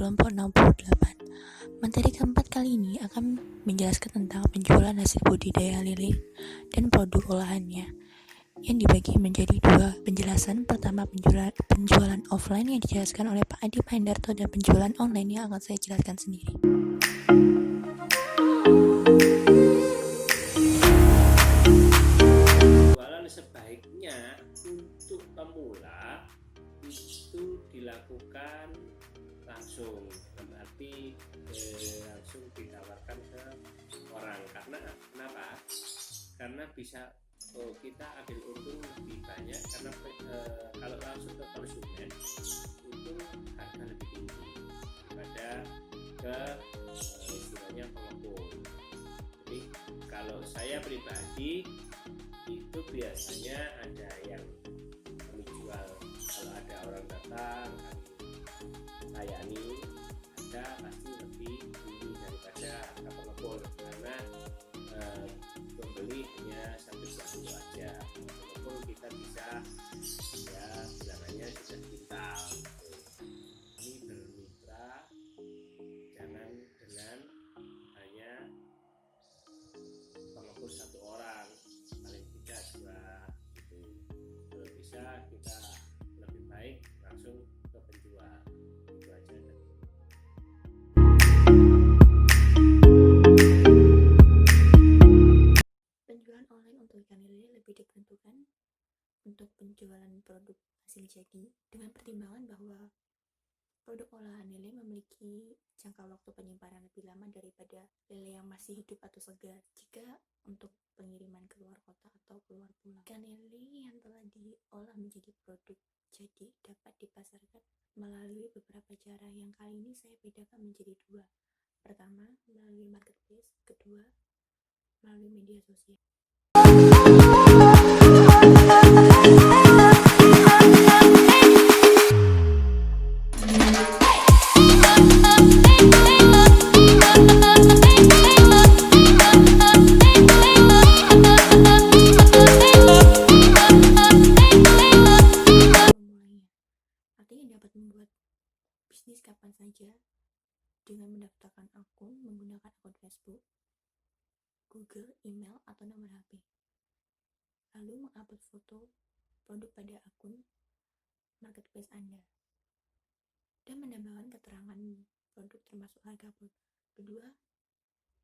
kelompok 68. Materi keempat kali ini akan menjelaskan tentang penjualan hasil budidaya lele dan produk olahannya, yang dibagi menjadi dua penjelasan. Pertama, penjualan offline yang dijelaskan oleh Pak Adi Pahendarto, dan penjualan online yang akan saya jelaskan sendiri. Penjualan sebaiknya untuk pemula itu dilakukan langsung, berarti langsung ditawarkan ke orang. Kenapa? Karena bisa kita ambil untung lebih banyak, karena kalau langsung ke konsumen itu harga lebih tinggi daripada ke istilahnya pengepul. Jadi kalau saya pribadi itu biasanya ada yang kami jual, kalau ada orang datang kami layani, ada pasti lebih tinggi daripada harga pengepul, karena pembeli hanya satu dua aja. Pengepul kita bisa ya bilangannya sudah quintal. Ini bermitra jangan dengan hanya pengepul satu orang, paling tidak dua gitu. Kalau bisa kita lebih baik langsung ke penjual, itu aja. Penjualan online untuk ikan lele lebih ditentukan untuk penjualan produk hasil jadi, dengan pertimbangan bahwa produk olahan lele memiliki jangka waktu penyimpanan lebih lama daripada lele yang masih hidup atau segar. Jika untuk pengiriman keluar kota atau keluar pulau, ikan lele yang telah diolah menjadi produk jadi dapat dipasarkan melalui beberapa cara, yang kali ini saya bedakan menjadi dua. Pertama, melalui marketplace. Kedua, melalui media sosial. Artinya dapat membuat bisnis kapan saja dengan mendaftarkan akun menggunakan akun Facebook, Google, email, atau nomor HP. Lalu mengupload foto produk pada akun marketplace Anda dan menambahkan keterangan produk termasuk harga produk. Kedua,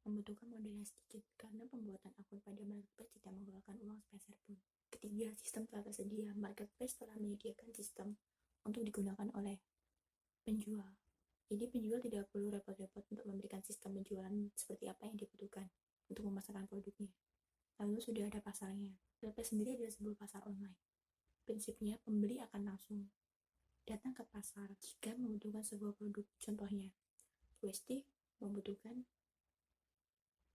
membutuhkan modal yang sedikit karena pembuatan akun pada marketplace tidak mengeluarkan uang sepeser pun. Ketiga, sistem telah tersedia. Marketplace telah menyediakan sistem untuk digunakan oleh penjual. Jadi penjual tidak perlu repot-repot untuk memberikan sistem penjualan seperti apa yang dibutuhkan untuk memasarkan produknya. Lalu sudah ada pasarnya. Marketplace sendiri adalah sebuah pasar online. Prinsipnya, pembeli akan langsung datang ke pasar jika membutuhkan sebuah produk. Contohnya, Bu Esti membutuhkan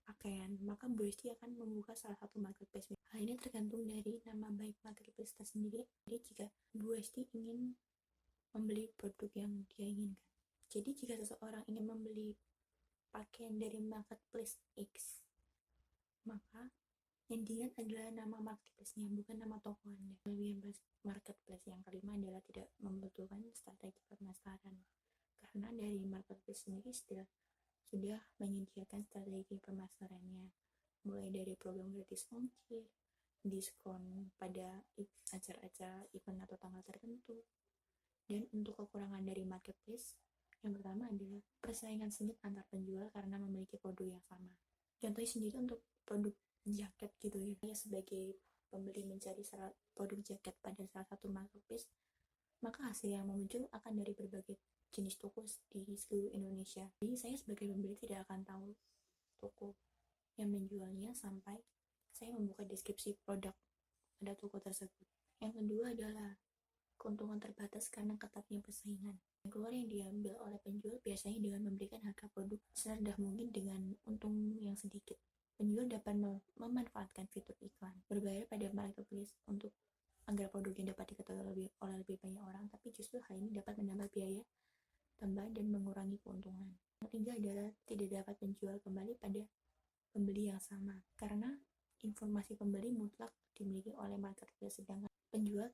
pakaian, maka Bu Esti akan membuka salah satu marketplace. Hal ini tergantung dari nama baik marketplace tersendiri. Jadi jika Bu Esti ingin membeli produk yang dia inginkan, jadi jika seseorang ingin membeli pakaian dari marketplace X, maka yang dilihat adalah nama marketplace-nya, bukan nama toko Anda. Kelebihan marketplace yang kelima adalah tidak membutuhkan strategi pemasaran, karena dari marketplace sendiri sudah menyediakan strategi pemasarannya, mulai dari program gratis ongkir, diskon pada acara-acara event atau tanggal tertentu. Dan untuk kekurangan dari marketplace, yang pertama adalah persaingan sengit antar penjual karena memiliki produk yang sama. Contohnya sendiri untuk produk jaket gitu ya, saya sebagai pembeli mencari produk jaket pada salah satu marketplace, maka hasil yang muncul akan dari berbagai jenis toko di seluruh Indonesia. Jadi saya sebagai pembeli tidak akan tahu toko yang menjualnya sampai saya membuka deskripsi produk pada toko tersebut. Yang kedua adalah keuntungan terbatas karena ketatnya persaingan. Yang keluar yang diambil oleh penjual biasanya dengan memberikan harga produk serendah mungkin dengan untung yang sedikit. Penjual dapat memanfaatkan fitur iklan berbayar pada marketplace untuk agar produk yang dapat diketahui oleh lebih banyak orang, tapi justru hal ini dapat menambah biaya tambahan dan mengurangi keuntungan. Yang ketiga adalah tidak dapat menjual kembali pada pembeli yang sama, karena informasi pembeli mutlak dimiliki oleh marketplace, sedangkan penjual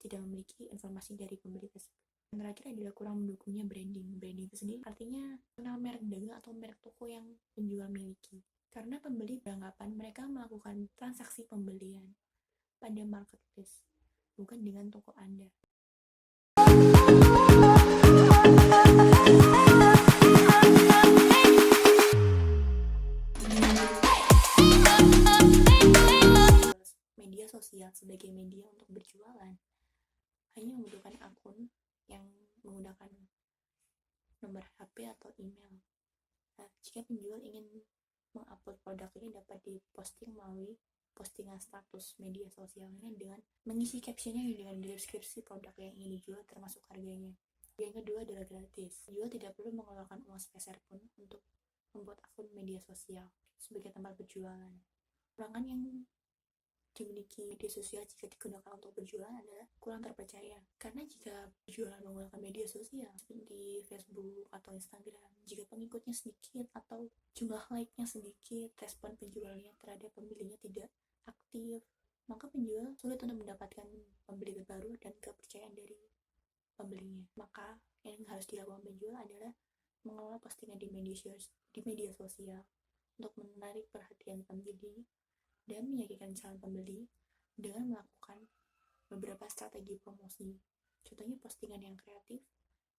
tidak memiliki informasi dari pembeli tersebut. Yang terakhir adalah kurang mendukungnya branding. Branding itu sendiri artinya kenal merek dagang atau merek toko yang penjual miliki. Karena pembeli beranggapan mereka melakukan transaksi pembelian pada marketplace, bukan dengan toko Anda. Media sosial sebagai media untuk berjualan hanya membutuhkan akun yang menggunakan nomor HP atau email. Nah, jika penjual ingin mengupload produknya dapat diposting melalui postingan status media sosialnya dengan mengisi captionnya dengan deskripsi produk yang ingin dijual termasuk harganya. Yang kedua adalah gratis. Penjual tidak perlu mengeluarkan uang sepeser pun untuk membuat akun media sosial sebagai tempat berjualan. Kekurangan yang dimiliki media sosial jika digunakan untuk berjualan adalah kurang terpercaya. Karena jika berjualan menggunakan media sosial seperti Facebook atau Instagram, jika pengikutnya sedikit atau jumlah like-nya sedikit, respon penjualnya terhadap pembelinya tidak aktif, maka penjual sulit untuk mendapatkan pembeli baru dan kepercayaan dari pembelinya. Maka yang harus dilakukan penjual adalah mengelola postingan di media sosial untuk menarik perhatian pembeli dan meyakinkan calon pembeli dengan melakukan beberapa strategi promosi. Contohnya postingan yang kreatif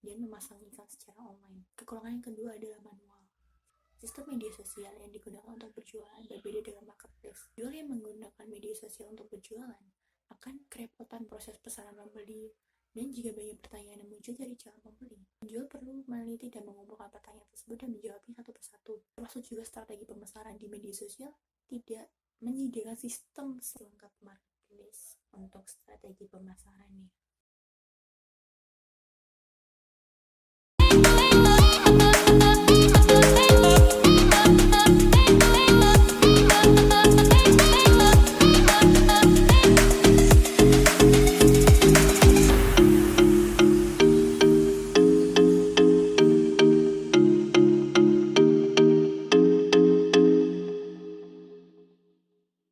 dan memasang iklan secara online. Kekurangan yang kedua adalah manual. Sistem media sosial yang digunakan untuk berjualan berbeda dengan marketplace. Penjual yang menggunakan media sosial untuk berjualan akan kerepotan proses pesanan pembeli, dan jika banyak pertanyaan yang muncul dari calon pembeli, penjual perlu meneliti dan mengumpulkan pertanyaan tersebut dan menjawabnya satu persatu. Termasuk juga strategi pemasaran di media sosial tidak menyediakan sistem selengkap marketplace untuk strategi pemasarannya.